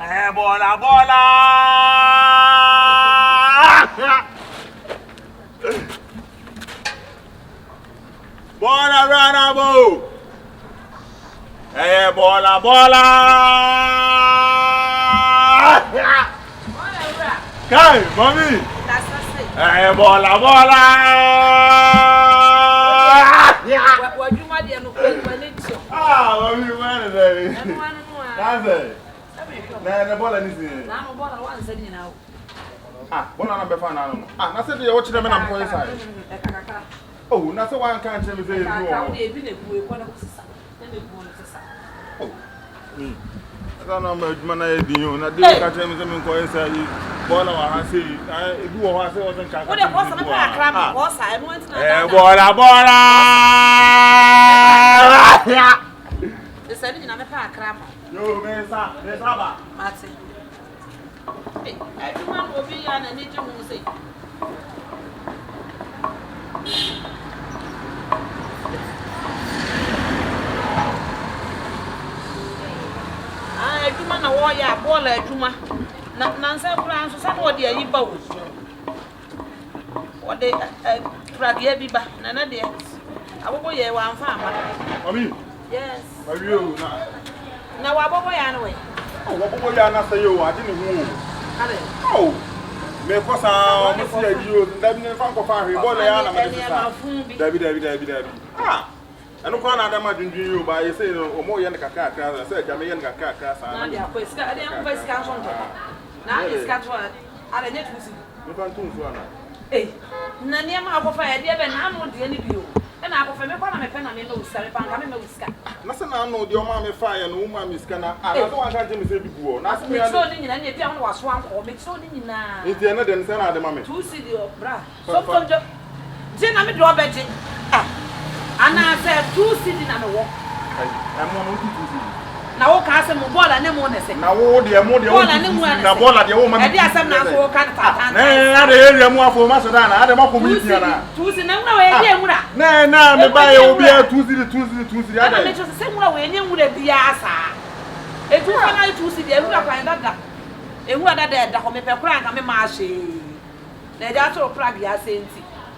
Bola. Bola Ranabo. Bola. Kai, mommy. That's it. Bola. What you might do, Mommy, man, that's it. Na bola ni si. Na mo bola wan se ni na. Bola na be fa na no. Na se de watch them na mo inside. Oh, na se wan kan tell me say you. Ka de bi na bu e ko na sisa. Na me bu na sisa. Oh. I don't know my na e din yo na de ka tell me say me ko inside. Bola wa ha say e bi wo ha say o sen kan. Wo de ko sa na pa akra ma ko sa e mo nti na. Bola. De se ni na me pa akra ma. Yo, mesa ba. Mate. Eh, everyone will be an and need to say. Juma na warrior, baller, Juma. Nancy France, somebody a yibo. What they drag ye biba, none dear. I will go one farmer. Yes. Are you now? I will go anyway. Oh, what boy, I say you, I didn't know. Oh, me for some, you, that means Franco Farry, David. I don't want to imagine you by saying, oh, more young Kaka, I said, Jamaican Kaka. Now it's got what I didn't see. You can't do one. Eh, Nanyama of fire, dear, and I'm not the any view. And I will make one of my pen and no Sarah Pan, no sky. Nothing I know your mammy fire and woman is gonna. I don't want to say before. Nothing me so in any town was one or make so in now. It's the other than send out the mammy. 2 city of bra. So, Jen, I'm a drawback. And I said 2 city and a walk. I'm one now, Castle Mobola and them one say. Now, the more the one and one, the ball at the woman. I dare some now for Canada. I area more for Macedana. I don't want to Tuesday, no idea. No, the buyer will be a Tuesday. I don't make the same way you would be asa. If you want to see the other kind of that, and what are there, the home paper crank, I'm a marshy. They just all Prague, I say,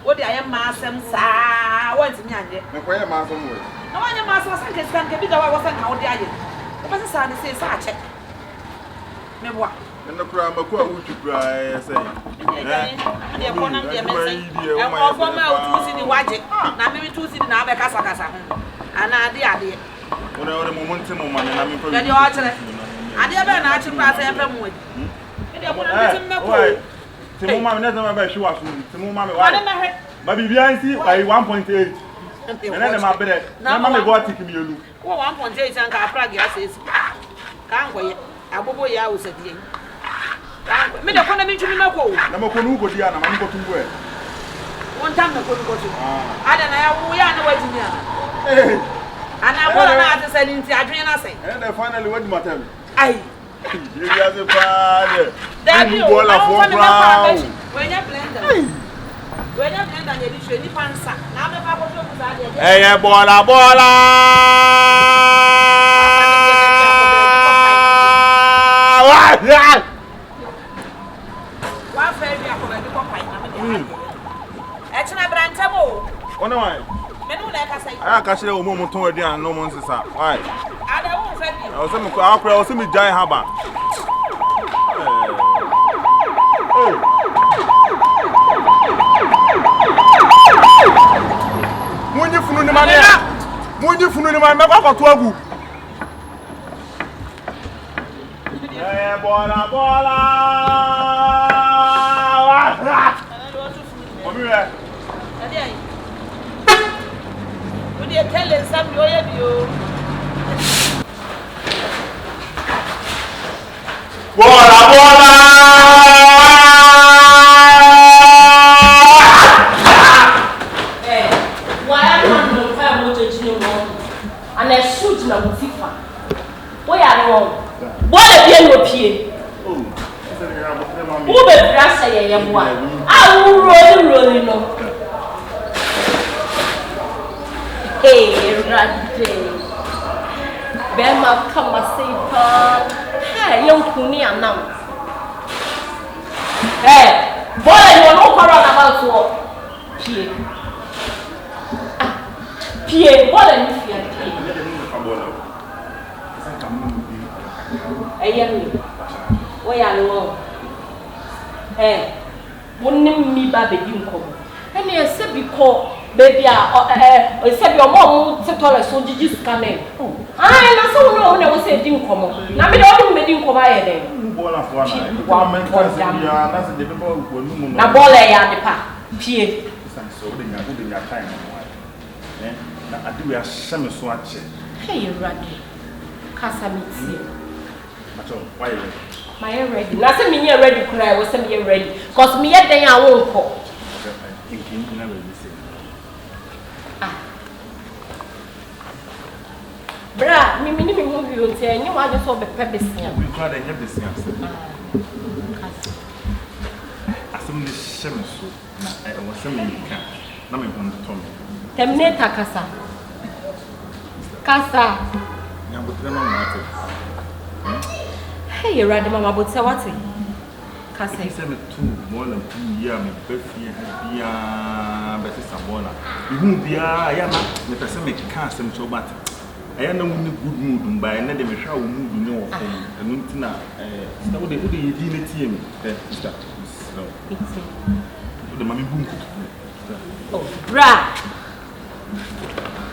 what I am massam, sir. What's in Yandy? The way a mass on way. No one of my sons can be the way I wasn't how they What's the son says, I check. Me what? And the crime of what would you cry? I say, they're one of them. I'm off from my 2 city watching. Now, maybe 2 city now, Casa. And I did. When I was a moment, and I'm in the orchard. I never actually pass every mood. Timoma never met you. Timoma, but if I see by 1.8. And then my bed. Now, my boy taking you. 1.8 and Prague says, can't wait. I will go out at the end. Me the economy to me no go. No go go Diana, I'm go to where. One time I couldn't go to. I don't know, we are no waiting here. And I want to send into Adriana say. And I finally went to my time. Aye. You guys are father. There you go. When you blend when you blend and you should answer. Now the papa to hey, bola. What fair you are going to go? Actually, Brantamo. Oh, no, I can't say a woman to a no one's why? I don't see me giant harbor. When you flew in my man, when you flew in my map for 12. Bola. Would you tell us some of you? Bola. Why am I not fair motor to you? And I shoot na Mutifa. Where are you? What a dear European. Who be dressed a young one? I will roll no. Hey, Randy. Bema, come and say, hey, young kuni anam. Boy, you no quarrel about what? Pie. Pie, boy, you fear pie. Where are you? Wouldn't me baby dinkum. And you said because baby, said your mom to tell us so did you scan it? I saw no one was saying dinkum. Now we don't make dinkum. Now, Bola and the pack. Pie. So they are good in your time. I do a semi swatch. Hey, Randy. Casamity. Why? My ready. Nothing me ready, cry was some year ready. Cause me yet then I won't call. Bra, me movie will say, you want to solve the purpose. We glad I have this answer. I some this semi so I was semi can. Now me want to tell me. Terminator Casa. Casa. Now, but no matter. Hey, you ready, Mama? But say what? Casa. I said 2 more than 2 years. My birthday has better Sabona. You won't be I am the person make cast them so bad. I am not in a good mood by another shower mood in your home. And Muntina, so what do you deal with him? Stop. The mammy boom. Oh, bra.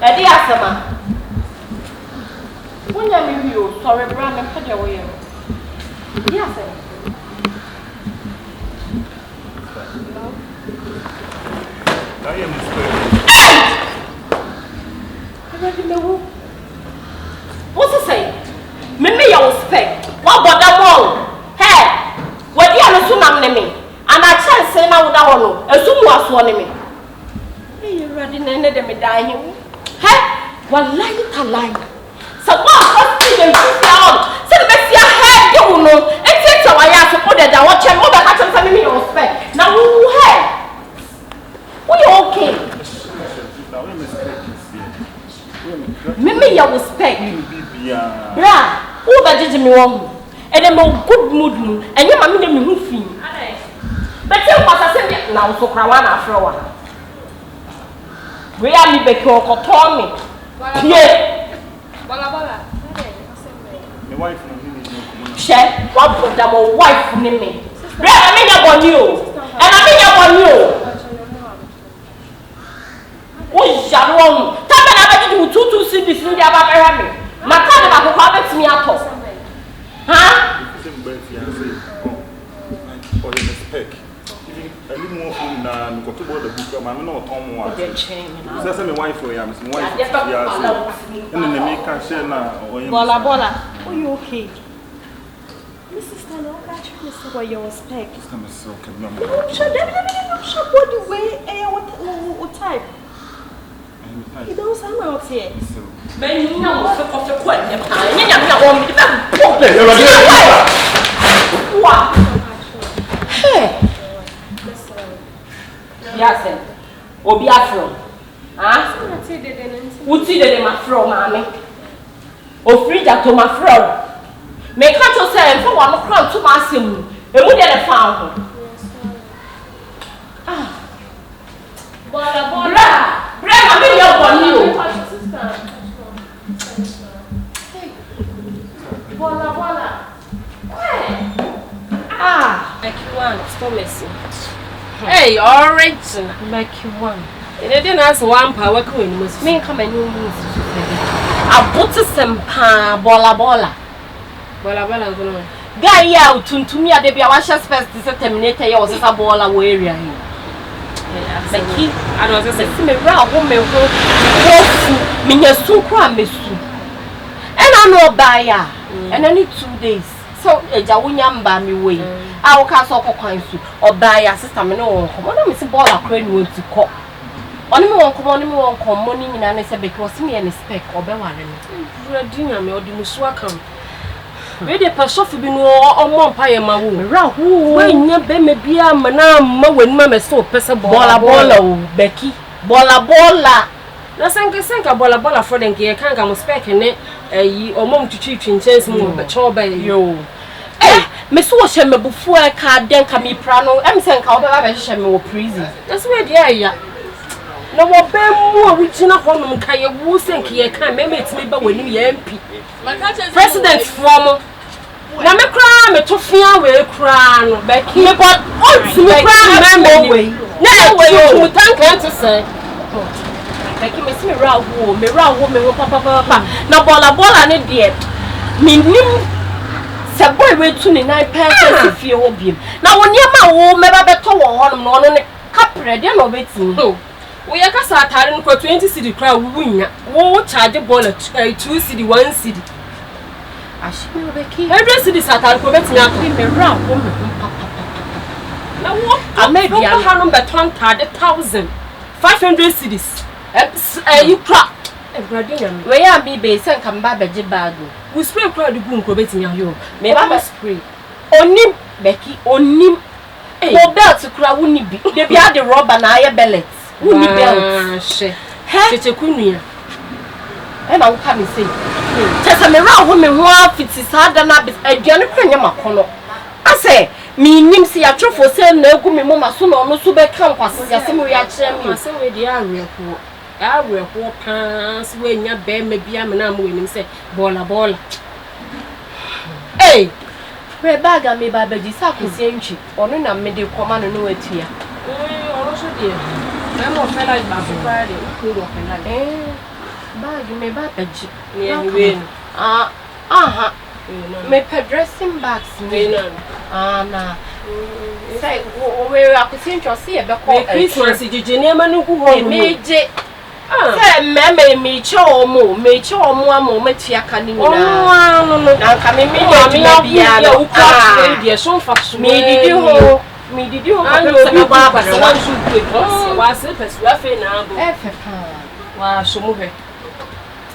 Eddie Asama. When you sorry, bra, and put your way. Yes, sir. I am what's to say? Maybe you spec. What about that wall? Hey, what do you understand? Me and I can't say now that one. Assume what's one me. Hey, you ready? None of them dying. Hey, what lie? So what? See them down. So the best your head, you know. And take our ass to put that watch and over at some me on spec. Now who hey? We okay? Maybe you will spec. Bra, who did me wrong? And I'm a good mood, and your mammy didn't move me. But you must have said now, so Krawana after one. We are me back or Tommy. Yeah. the wife. Share one of them, wife, me. Bra, I mean, upon you. And I mean, upon you. Oh, Sharon, come and have you 2 cities in the Abba. My father will have me up. Huh? Or in the spec. I live more from the book. I'm not Tom. That's my wife for him. My wife. And then they make a share now. Bola. Are you okay? Mrs. Stanley, catch you where your spec. I'm so what the way what type? You don't sound out here. Men, you know, for the question. What? Hey. Yes, Obi Afro. Huh? What's it my fro, mammy? O free that to my fro. Make her to say for one crowd to my sim. And we get a found. Ah. Bola. Bra, I'm in your one you. Bola. Ah. Make you one, stop messing. Hey, alright. Make you one. And I didn't ask one power queen was Me come and you move. I put some bola. Guy ya to me at the Biawasha first terminator your sister bola area. Becky, I don't say me round woman who me so cram me soon. And I know buyer and I need 2 days. So a jawunyamba me way. I will cast off a coin or buy a system. No, come on, Miss Bola crane will to call. Only one come money in an essay because me and spec or bewaring. Dinner me or the Muswakam. Ready per sofa be no or more pie my woman. Who when you be me be a man when mamma so pesa bola Becky. Bola. Na sanka bola for den ke kan ga mo spec ne or mom to treat in chance mo be cho by yo. me so wo hye me bufu e ka den ka me pra no em se nka wo ba hye me wo prison that's where dey ya no wo be mu a wo gina honum ka ye wo se nka ye kan me metimi ba wani ye MP president from na me kra me to fia we kra no be ki me but on me kra member we na we you tank ante say like me see me ra wo me ho papa na bola ne de me nim se boy we tu ni 9% fie ho biem na wo niam wo me ba beto wo ho no no ne kapre de no betim wo ye kasa atare no 20 cedi kra wo wunya wo charge bola 2 cedi 1 cedi ashime obeki every cedi satare ko betim akọ me ra wo me ho papa na wo amedia ha no beton tade 1500 cedis you crack we ya bi be sen kan ba beje bag we spray crowd gu nko betimi ayo me ba spray onim beki onim o belt kura woni bi de bia de rubber na aye bellet woni belt she cheche kunua na wo ka me sei chese me ra ho me ho afiti sada na aduane kwanya makono ase mi nim si atwofo se na egu me mo maso na ono so be kan kwase ase me ya kire mi ase we de awereko awereko pass we nya be me bia me na mo nim se bola we baga me ba beji sa kwese ntwi ono na me de koma no no atua ono so de me mo fela ba so pa de ko do fela bag me ba beji ne we aha me dressing bags me na say we akwese ntwi se e be ko Christmas jeje ne ma no ku ho meje say me che omo amo matia ka ni na na ka me de bia na ukwa de so fa so me didi ho ka se ba ba so wan su pe wa se pe so afi na abo wa so mu he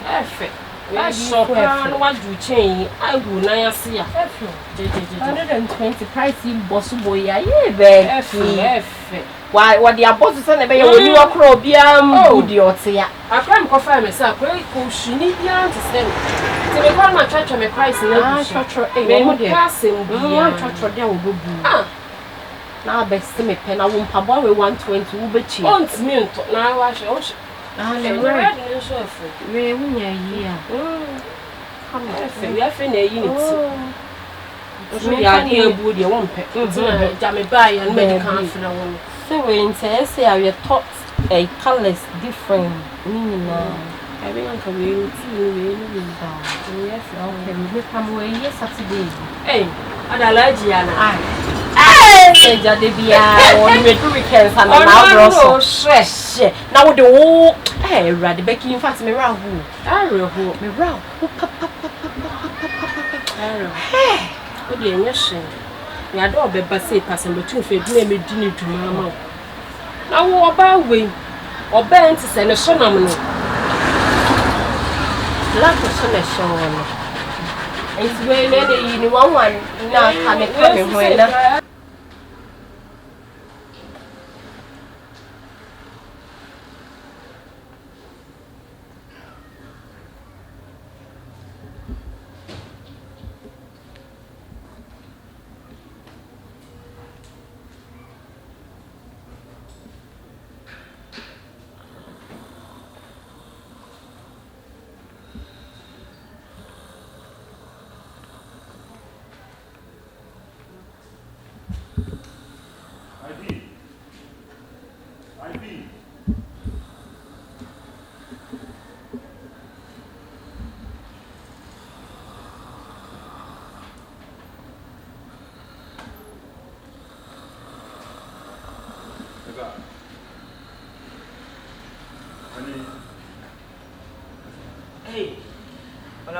efe I shop and what do change? I will na see ya. 120 price boss boy ya be. Why what the boss say be when you akro bia good ote ya. Akra me kofa me say akra ko shini bia to say. Ti me kwa na church me price na church e mo de. Bia church de wo bu. Na be se me pe na wo mpabo we 120 wo be chi. On ti me nto na wa hwe o le red no so for we wunya yi a come on we afi na yi ni ti so ya de abu de won pe ja me buy and me kan afi na won so we interest ya we thought a colors different meaning na I be on we ni ba yes okay we come we yes Saturday adalaji ya na ja de bia on me do weekends and na bro so na wo de wo rade beki in fact me ra hu me ra papa o de nya hye ya do obeba say person between fe du na me di ni duma ma na wo oba we oba enti se ne so nam no la ko so ne so no enti we ne de yi ni wan na ka me ho na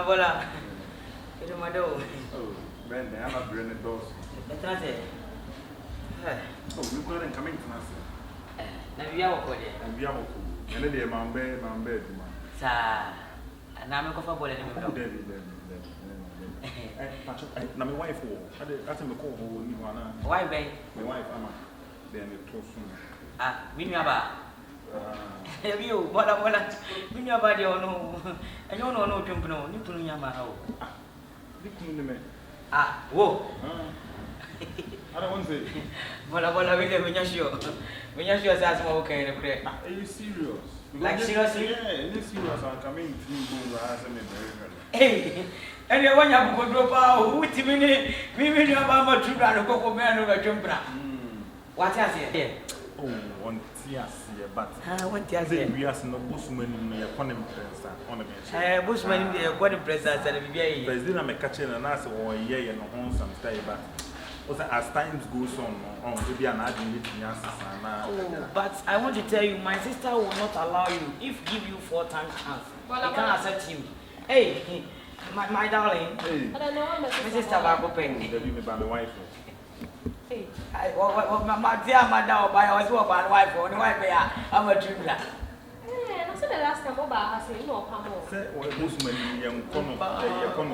Bola. Itu mado. Oh, man, I'm not bringing those. That's it. Oh, you couldn't come in to us. Na via wako de. Na via wako. Ene de mambe duma. Sa na me ko fa bola ni me do. David. Na me wife wo. Ade me call wo ni wana. Why be? My wife ama. Then it to soon. Minu aba. Yo, bola. Minu aba de ono. Enyo no twempuno, ni punu nyama ha o. Bi kunu ne me. Ah, whoa. I don't want to say. Bola, we get when you're sure. When you're sure, that's what okay. Are you serious? Like seriously? Yeah, it is serious. I'm coming to you. Hey, and you want to go drop out. Who timid? Me, about Tundra and Coco Man over Jumpra. What has it? Oh, one tears here, but what does it? We are no bushman in the economy. Bushman in the economy presence and the VA. President, I'm catching an answer or yeah, and on some stay back. As times goes on, to be an admin. But I want to tell you, my sister will not allow you if give you 4 times chance. She can't accept you. Hey, my darling. Hey, my sister back open. My wife. Hey, my dear mother, by us, my wife, or the wife, I'm a Tundra. I said the last time I said, no, come on. Say, or Bushman, young Cono. I don't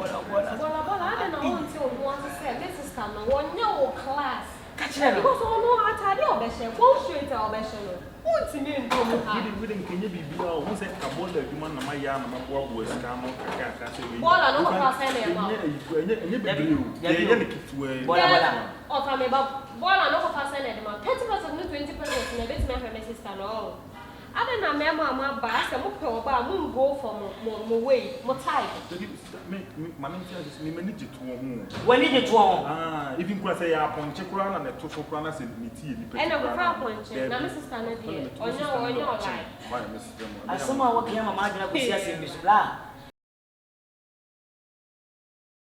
know until you want to say, this is coming. One no class. Catch them. Because all no, I tell you, Bessie, won't straight our Bessie. What's in it? Can you be below? Who said, I want the human of my yam, my work was come on. Well, I know what I'm saying. I don't know, Mamma, Bass, and Moko, go for my way, more tight. When did it wrong? If you can say, upon Chekran and a total planas in Miti, and a crowd point, now Mrs. Kennedy, or no, or no, like. I somehow came a Madina in this blah.